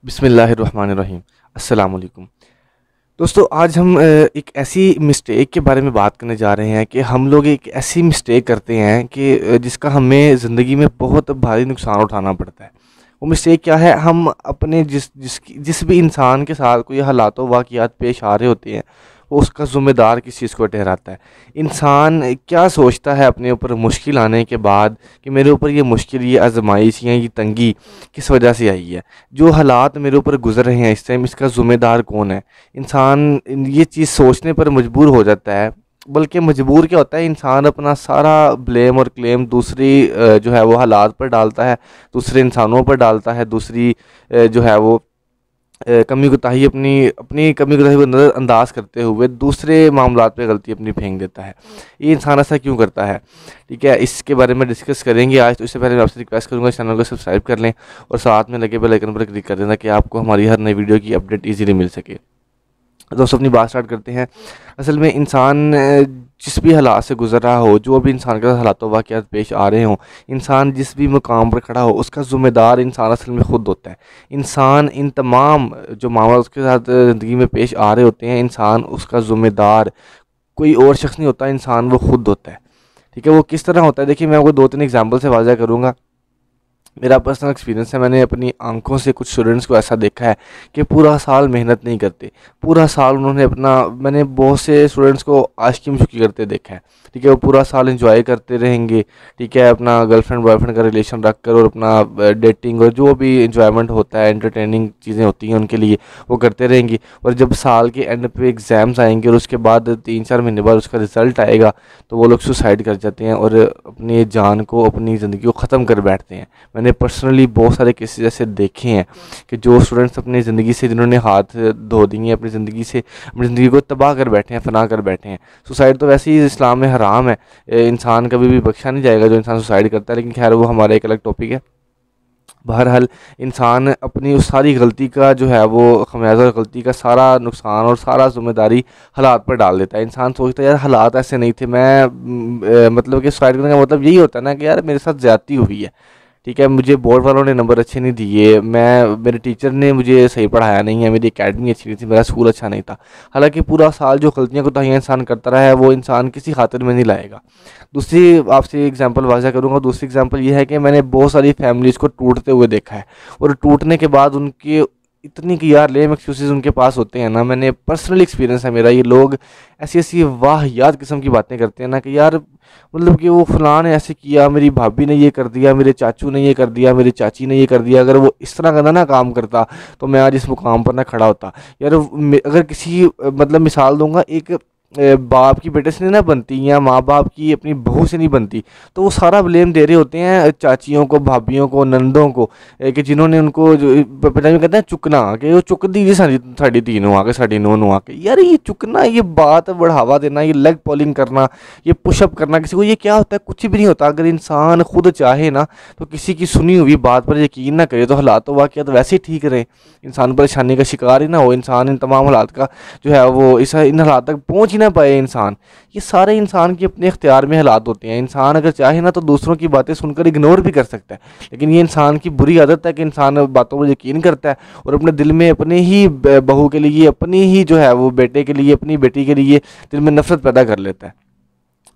बिस्मिल्लाहिर्रहमानिर्रहीम। अस्सलाम वालेकुम। दोस्तों, आज हम एक ऐसी मिस्टेक के बारे में बात करने जा रहे हैं कि हम लोग एक ऐसी मिस्टेक करते हैं कि जिसका हमें ज़िंदगी में बहुत भारी नुकसान उठाना पड़ता है। वो मिस्टेक क्या है? हम अपने जिस भी इंसान के साथ कोई हालात वाक़ियात पेश आ रहे होते हैं, वो उसका ज़िम्मेदार किस चीज़ को ठहराता है। इंसान क्या सोचता है अपने ऊपर मुश्किल आने के बाद कि मेरे ऊपर ये मुश्किल, ये आज़माइश या ये तंगी किस वजह से आई है? जो हालात मेरे ऊपर गुज़र रहे हैं इस टाइम, इसका ज़िम्मेदार कौन है? इंसान ये चीज़ सोचने पर मजबूर हो जाता है। बल्कि मजबूर क्या होता है, इंसान अपना सारा ब्लेम और क्लेम दूसरी जो है वो हालात पर डालता है, दूसरे इंसानों पर डालता है, दूसरी जो है वो कमी कोताही अपनी अपनी कमी कोताही को नज़रअंदाज करते हुए दूसरे मामलात पे गलती अपनी फेंक देता है। ये इंसान ऐसा क्यों करता है? ठीक है, इसके बारे में डिस्कस करेंगे आज। तो इससे पहले मैं आपसे रिक्वेस्ट करूंगा, चैनल को सब्सक्राइब कर लें और साथ में लगे बेल आइकन पर क्लिक कर देना कि आपको हमारी हर नई वीडियो की अपडेट ईजीली मिल सके। दोस्तों, अपनी बात स्टार्ट करते हैं। असल में इंसान जिस भी हालात से गुज़र रहा हो, जो भी इंसान के साथ हालात वाक़यात पेश आ रहे हों, इंसान जिस भी मुकाम पर खड़ा हो, उसका ज़िम्मेदार इंसान असल में ख़ुद होता है। इंसान इन तमाम जो मामला उसके साथ ज़िंदगी में पेश आ रहे होते हैं, इंसान उसका ज़िम्मेदार कोई और शख्स नहीं होता, इंसान वो ख़ुद होता है। ठीक है, वो किस तरह होता है? देखिए, मैं आपको 2-3 एग्जाम्पल से वाज़ह करूँगा। मेरा पर्सनल एक्सपीरियंस है, मैंने अपनी आंखों से कुछ स्टूडेंट्स को ऐसा देखा है कि पूरा साल मेहनत नहीं करते, पूरा साल उन्होंने अपना, मैंने बहुत से स्टूडेंट्स को आशिकी मशूकी करते देखा है। ठीक है, वो पूरा साल एंजॉय करते रहेंगे। ठीक है, अपना गर्लफ्रेंड बॉयफ्रेंड का रिलेशन रख कर और अपना डेटिंग और जो भी इंजॉयमेंट होता है, एंटरटेनिंग चीज़ें होती हैं उनके लिए, वो करते रहेंगे। और जब साल के एंड पे एग्ज़ाम्स आएंगे और उसके बाद 3-4 महीने बाद उसका रिज़ल्ट आएगा, तो वो लोग सुसाइड कर जाते हैं और अपनी जान को, अपनी ज़िंदगी को ख़त्म कर बैठते हैं। मैंने पर्सनली बहुत सारे केसेस ऐसे देखे हैं कि जो स्टूडेंट्स अपनी ज़िंदगी से, जिन्होंने हाथ धो दिए अपनी ज़िंदगी से, अपनी ज़िंदगी को तबाह कर बैठे हैं, फना कर बैठे हैं। सुसाइड तो वैसे ही इस्लाम में हराम है, इंसान कभी भी बख्शा नहीं जाएगा जो इंसान सुसाइड करता है, लेकिन खैर वो हमारा एक अलग टॉपिक है। बहरहाल, इंसान अपनी उस सारी गलती का जो है वो खमियाजा, गलती का सारा नुकसान और सारा ज़िम्मेदारी हालात पर डाल देता है। इंसान सोचता है यार हालात ऐसे नहीं थे, मैं मतलब कि सुसाइड करने का मतलब यही होता है ना कि यार मेरे साथ ज़्यादती हुई है। ठीक है, मुझे बोर्ड वालों ने नंबर अच्छे नहीं दिए, मेरे टीचर ने मुझे सही पढ़ाया नहीं है, मेरी एकेडमी अच्छी नहीं थी, मेरा स्कूल अच्छा नहीं था। हालांकि पूरा साल जो गलतियाँ कोताहियाँ इंसान करता रहा है, वो इंसान किसी खातिर में नहीं लाएगा। दूसरी आपसे एग्जांपल वाज़ा करूँगा। दूसरी एग्जांपल ये है कि मैंने बहुत सारी फैमिलीज़ को टूटते हुए देखा है, और टूटने के बाद उनके इतनी कि यार लेम एक्सक्यूज़ेज़ उनके पास होते हैं ना, मैंने पर्सनल एक्सपीरियंस है मेरा। ये लोग ऐसी ऐसी वाहियात किस्म की बातें करते हैं ना कि यार, मतलब कि वो फलां ने ऐसे किया, मेरी भाभी ने ये कर दिया, मेरे चाचू ने ये कर दिया, मेरी चाची ने ये कर दिया, अगर वो इस तरह का ना काम करता तो मैं आज इस मुकाम पर ना खड़ा होता। यार अगर किसी मतलब मिसाल दूंगा, एक बाप की बेटे से नहीं ना बनती, या माँ बाप की अपनी बहू से नहीं बनती, तो वो सारा ब्लेम दे रहे होते हैं चाचियों को, भाभियों को, नंदों को, कि जिन्होंने उनको जो पंजाबी में कहते हैं चुकना, कि वो चुकदी जी साड़ी तीन हो आके, साड़ी नून हो आके। यार ये चुकना, ये बात बढ़ावा देना, ये लेग पॉलिंग करना, ये पुशअप करना किसी को, ये क्या होता है? कुछ भी नहीं होता। अगर इंसान खुद चाहे ना तो किसी की सुनी हुई बात पर यकीन ना करे, तो हालात तो वाक़ियात वैसे ही ठीक रहे, इंसान परेशानी का शिकार ही ना हो, इंसान इन तमाम हालात का जो है वो इन हालात तक पहुँच ही ना पाए इंसान। ये सारे इंसान के अपने इख्तियार में हालात होते हैं। इंसान अगर चाहे ना तो दूसरों की बातें सुनकर इग्नोर भी कर सकता है, लेकिन ये इंसान की बुरी आदत है कि इंसान बातों पर यकीन करता है और अपने दिल में अपने ही बहू के लिए, अपनी ही जो है वो बेटे के लिए, अपनी बेटी के लिए दिल में नफरत पैदा कर लेता है।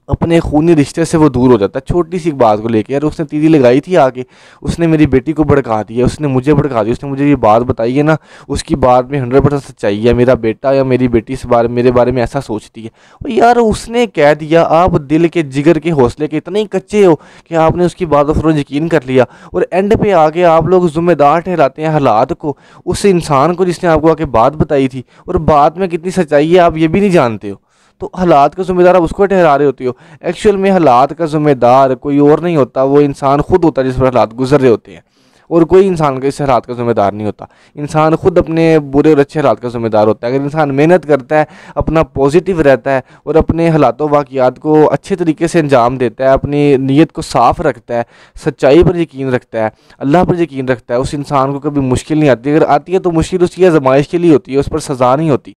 अपने खूनी रिश्ते से वो दूर हो जाता है छोटी सी बात को लेकर। यार उसने तीली लगाई थी आके, उसने मेरी बेटी को भड़का दिया, उसने मुझे भड़का दिया, उसने मुझे ये बात बताई है ना, उसकी बात में 100% सच्चाई है। मेरा बेटा या मेरी बेटी इस बारे मेरे बारे में ऐसा सोचती है। और यार उसने कह दिया, आप दिल के, जिगर के, हौसले के इतने ही कच्चे हो कि आपने उसकी बात पर यकीन कर लिया, और एंड पे आके आप लोग जिम्मेदार ठहराते हैं हालात को, उस इंसान को जिसने आपको आके बात बताई थी, और बात में कितनी सच्चाई है आप ये भी नहीं जानते हो। तो हालात का ज़िम्मेदार आप उसको ठहरा रहे होते हो। एक्चुअल में हालात का ज़िम्मेदार कोई और नहीं होता, वो इंसान खुद होता है जिस पर हालात गुजर रहे होते हैं, और कोई इंसान का इस हालात का ज़िम्मेदार नहीं होता। इंसान खुद अपने बुरे और अच्छे हालात का ज़िम्मेदार होता है। अगर इंसान मेहनत करता है, अपना पॉजिटिव रहता है और अपने हालातों वाक़ियात को अच्छे तरीके से अंजाम देता है, अपनी नीयत को साफ़ रखता है, सच्चाई पर यकीन रखता है, अल्लाह पर यकीन रखता है, उस इंसान को कभी मुश्किल नहीं आती। अगर आती है तो मुश्किल उसकी आज़माइश के लिए होती है, उस पर सज़ा नहीं होती।